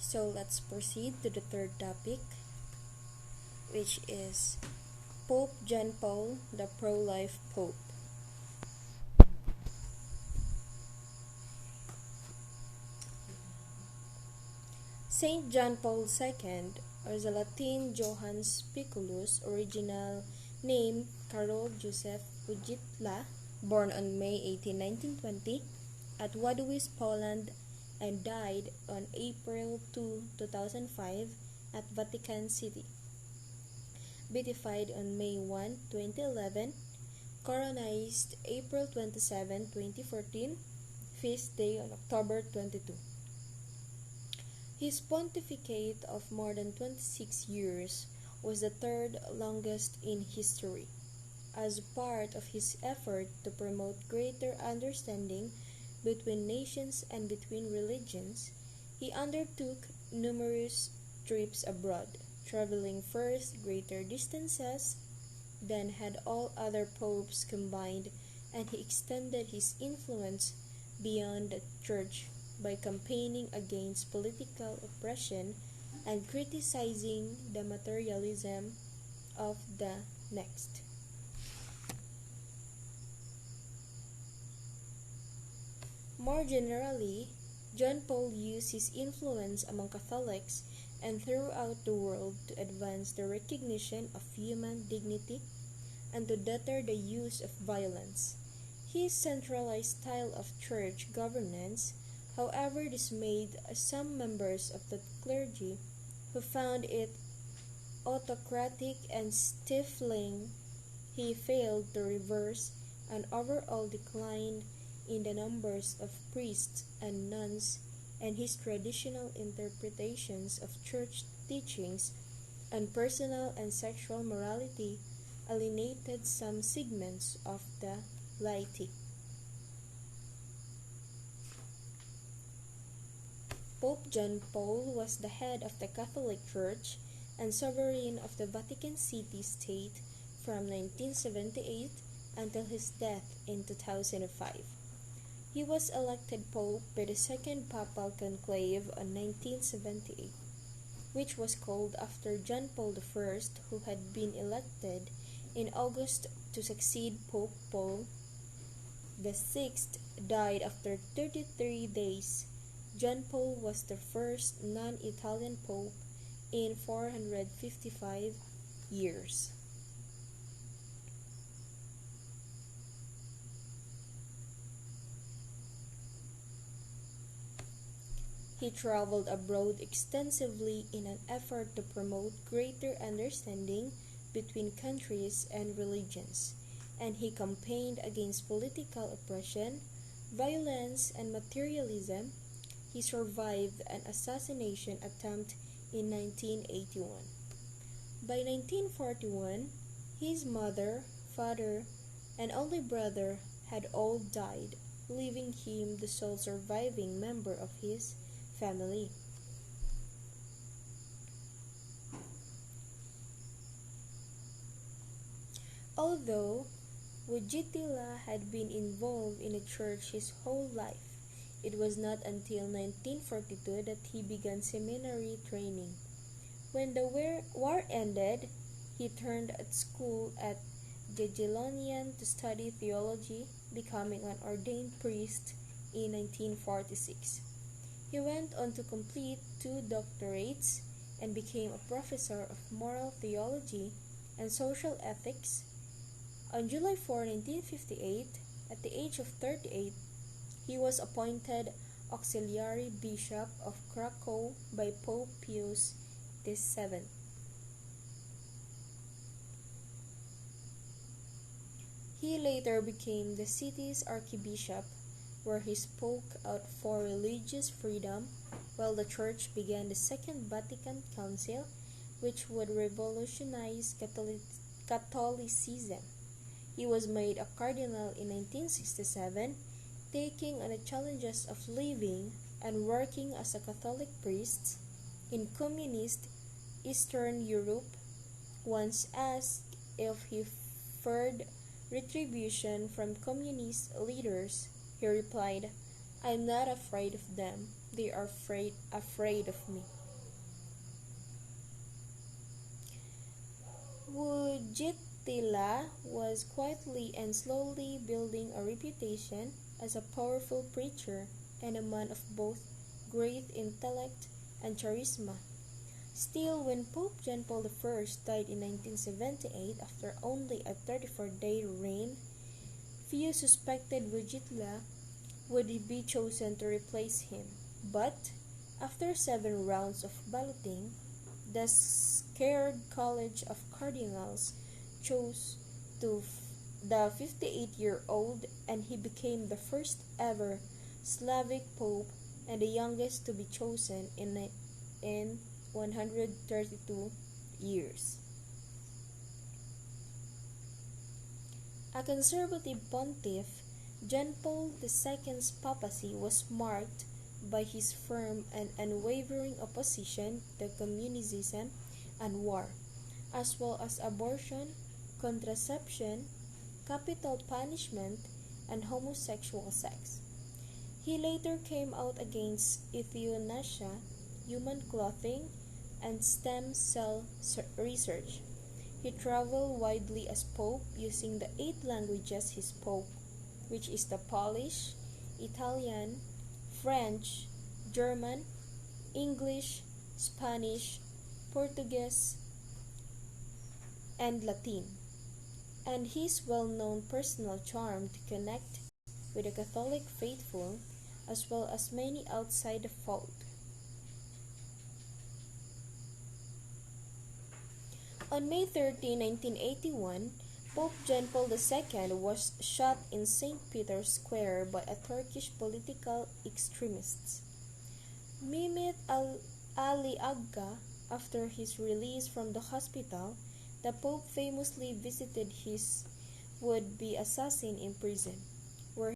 So let's proceed to the third topic, which is Pope John Paul, the pro-life Pope. Saint John Paul II, or the Latin Johannes Piculus, original name Karol Józef Wojtyła, born on May 18, 1920, at Wadowice, Poland, and died on April 2, 2005, at Vatican City. Beatified on May 1, 2011, canonized April 27, 2014, feast day on October 22. His pontificate of more than 26 years was the third longest in history. As part of his effort to promote greater understanding between nations and between religions, he undertook numerous trips abroad, traveling first greater distances than had all other popes combined, and he extended his influence beyond the church by campaigning against political oppression and criticizing the materialism of the next. More generally, John Paul used his influence among Catholics and throughout the world to advance the recognition of human dignity and to deter the use of violence. His centralized style of church governance, however, dismayed some members of the clergy who found it autocratic and stifling. He failed to reverse an overall decline in the numbers of priests and nuns, and his traditional interpretations of church teachings on personal and sexual morality alienated some segments of the laity. Pope John Paul was the head of the Catholic Church and sovereign of the Vatican City State from 1978 until his death in 2005. He was elected Pope by the Second Papal Conclave on 1978, which was called after John Paul I, who had been elected in August to succeed Pope Paul VI, died after 33 days. John Paul was the first non-Italian pope in 455 years. He traveled abroad extensively in an effort to promote greater understanding between countries and religions, and he campaigned against political oppression, violence, and materialism. He survived an assassination attempt in 1981. By 1941, his mother, father, and only brother had all died, leaving him the sole surviving member of his family. Although Wojtyła had been involved in the church his whole life, it was not until 1942 that he began seminary training. When the war ended, he turned at school at Jagiellonian to study theology, becoming an ordained priest in 1946. He went on to complete 2 doctorates and became a professor of moral theology and social ethics. On July 4, 1958, at the age of 38, he was appointed auxiliary bishop of Krakow by Pope Pius VII. He later became the city's archbishop, where he spoke out for religious freedom, while the church began the Second Vatican Council, which would revolutionize Catholicism. He was made a cardinal in 1967, taking on the challenges of living and working as a Catholic priest in communist Eastern Europe. Once asked if he feared retribution from communist leaders, he replied, "I'm not afraid of them. They are afraid of me. Wojtyla was quietly and slowly building a reputation as a powerful preacher and a man of both great intellect and charisma. Still, when Pope John Paul I died in 1978 after only a 34-day reign, few suspected Wojtyla would be chosen to replace him. But, after 7 rounds of balloting, the scared College of Cardinals chose the 58-year-old, and he became the first ever Slavic pope and the youngest to be chosen in 132 years. A conservative pontiff, John Paul II's papacy was marked by his firm and unwavering opposition to communism and war, as well as abortion, contraception, capital punishment, and homosexual sex. He later came out against euthanasia, human clothing, and stem cell research. He traveled widely as Pope using the 8 languages he spoke, which is the Polish, Italian, French, German, English, Spanish, Portuguese, and Latin, and his well-known personal charm to connect with the Catholic faithful as well as many outside the fold. On May 13, 1981, Pope John Paul II was shot in St. Peter's Square by a Turkish political extremists. Mehmet Ali Agca, after his release from the hospital, the Pope famously visited his would-be assassin in prison.